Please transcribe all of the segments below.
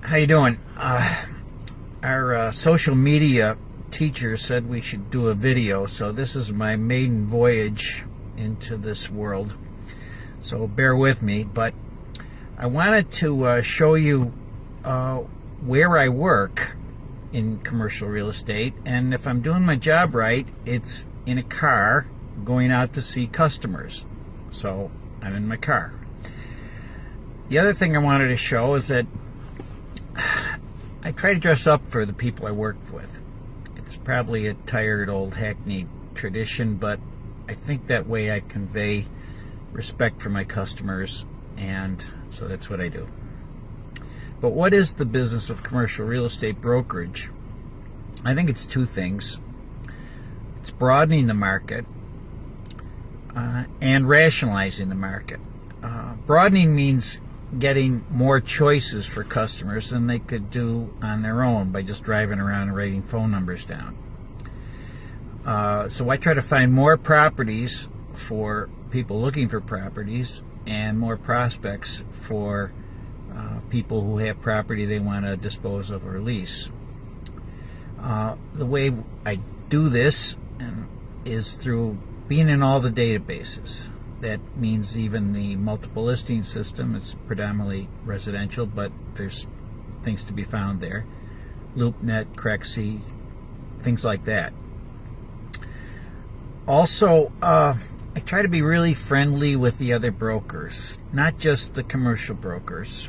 How you doing? Our social media teacher said we should do a video, so this is my maiden voyage into this world. So bear with me, but I wanted to show you where I work in commercial real estate, and if I'm doing my job right, it's in a car going out to see customers. So I'm in my car. The other thing I wanted to show is that I try to dress up for the people I work with. It's probably a tired old hackneyed tradition, but I think that way I convey respect for my customers, and so that's what I do. But what is the business of commercial real estate brokerage? I think it's two things. It's broadening the market and rationalizing the market. Broadening means getting more choices for customers than they could do on their own by just driving around and writing phone numbers down. So I try to find more properties for people looking for properties and more prospects for people who have property they want to dispose of or lease. The way I do this is through being in all the databases. That means even the multiple listing system. It's predominantly residential, but there's things to be found there. LoopNet, Crexi, things like that. Also, I try to be really friendly with the other brokers, not just the commercial brokers,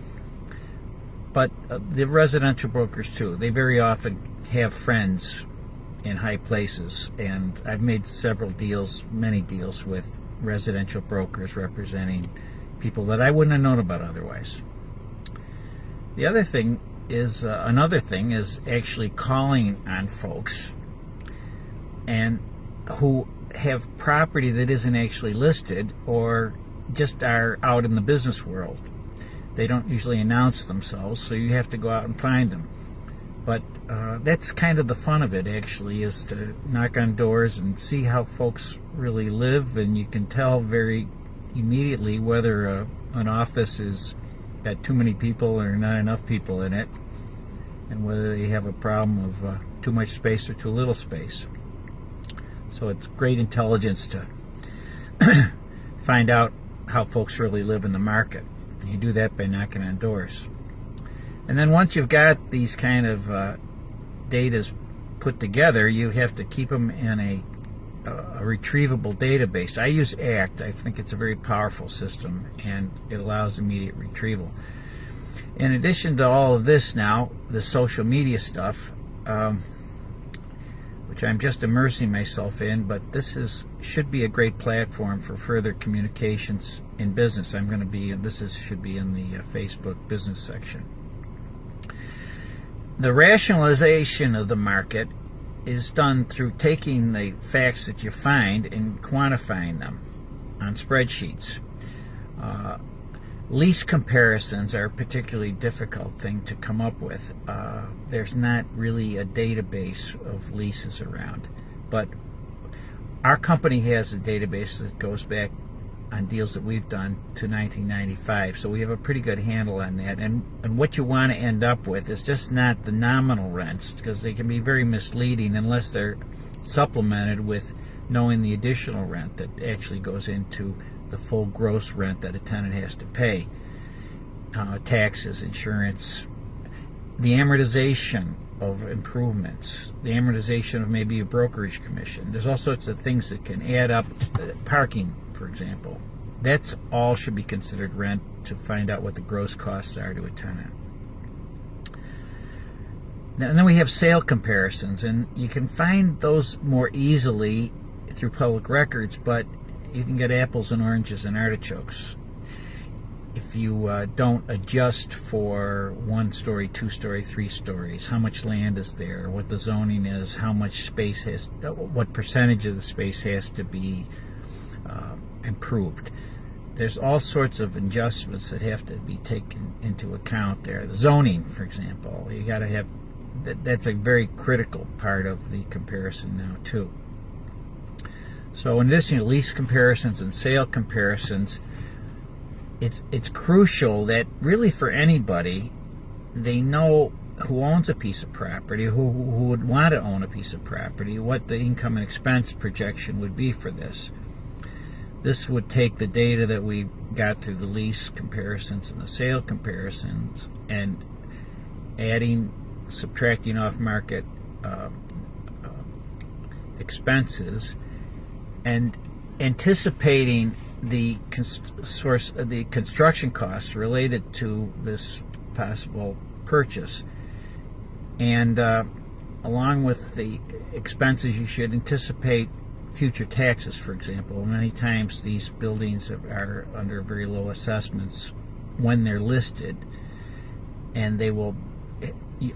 but the residential brokers too. They very often have friends in high places, and I've made several deals, many deals with residential brokers representing people that I wouldn't have known about otherwise. The other thing is, another thing is actually calling on folks and who have property that isn't actually listed or just are out in the business world. They don't usually announce themselves, so you have to go out and find them. But that's kind of the fun of it, actually, is to knock on doors and see how folks really live, and you can tell very immediately whether an office is got too many people or not enough people in it, and whether they have a problem of too much space or too little space. So it's great intelligence to find out how folks really live in the market. You do that by knocking on doors. And then once you've got these kind of datas put together, you have to keep them in a retrievable database. I use ACT. I think it's a very powerful system, and it allows immediate retrieval. In addition to all of this now, the social media stuff, which I'm just immersing myself in, but this should be a great platform for further communications in business. Should be in the Facebook business section. The rationalization of the market is done through taking the facts that you find and quantifying them on spreadsheets. Lease comparisons are a particularly difficult thing to come up with. There's not really a database of leases around, but our company has a database that goes back on deals that we've done to 1995, so we have a pretty good handle on that. And what you want to end up with is just not the nominal rents, because they can be very misleading unless they're supplemented with knowing the additional rent that actually goes into the full gross rent that a tenant has to pay. Taxes, insurance, the amortization of improvements, the amortization of maybe a brokerage commission. There's all sorts of things that can add up. Parking, for example. That's all should be considered rent to find out what the gross costs are to a tenant. And then we have sale comparisons, and you can find those more easily through public records, but you can get apples and oranges and artichokes if you don't adjust for 1-story, 2-story, 3 stories, how much land is there, what the zoning is, how much space what percentage of the space has to be improved. There's all sorts of adjustments that have to be taken into account there. The zoning, for example, you got to have that's a very critical part of the comparison now too. So in addition to lease comparisons and sale comparisons, it's crucial that really for anybody they know who owns a piece of property, who would want to own a piece of property, what the income and expense projection would be for this. This would take the data that we got through the lease comparisons and the sale comparisons and subtracting off market expenses and anticipating the construction costs related to this possible purchase. And along with the expenses, you should anticipate future taxes, for example. Many times these buildings are under very low assessments when they're listed, and they will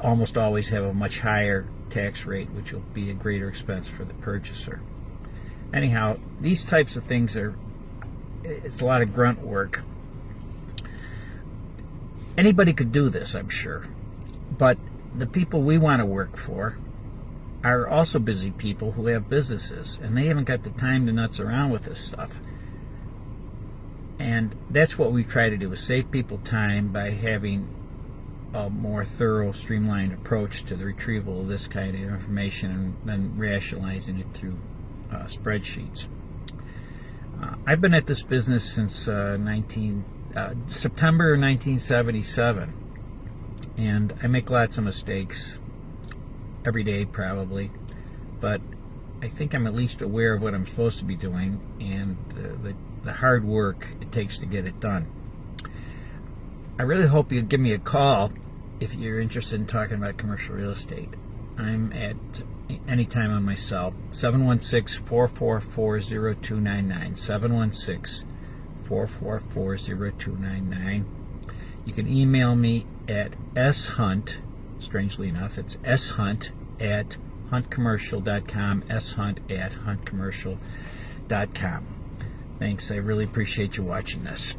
almost always have a much higher tax rate, which will be a greater expense for the purchaser. Anyhow, these types of things it's a lot of grunt work. Anybody could do this, I'm sure, but the people we want to work for are also busy people who have businesses, and they haven't got the time to nuts around with this stuff. And that's what we try to do, is save people time by having a more thorough, streamlined approach to the retrieval of this kind of information and then rationalizing it through spreadsheets. I've been at this business since September 1977, and I make lots of mistakes every day probably, but I think I'm at least aware of what I'm supposed to be doing and the hard work it takes to get it done. I really hope you give me a call if you're interested in talking about commercial real estate. I'm at any time on my cell, 716-444-0299, 716-444-0299. You can email me at shunt, strangely enough, it's shunt@huntcommercial.com, shunt@huntcommercial.com. Thanks, I really appreciate you watching this.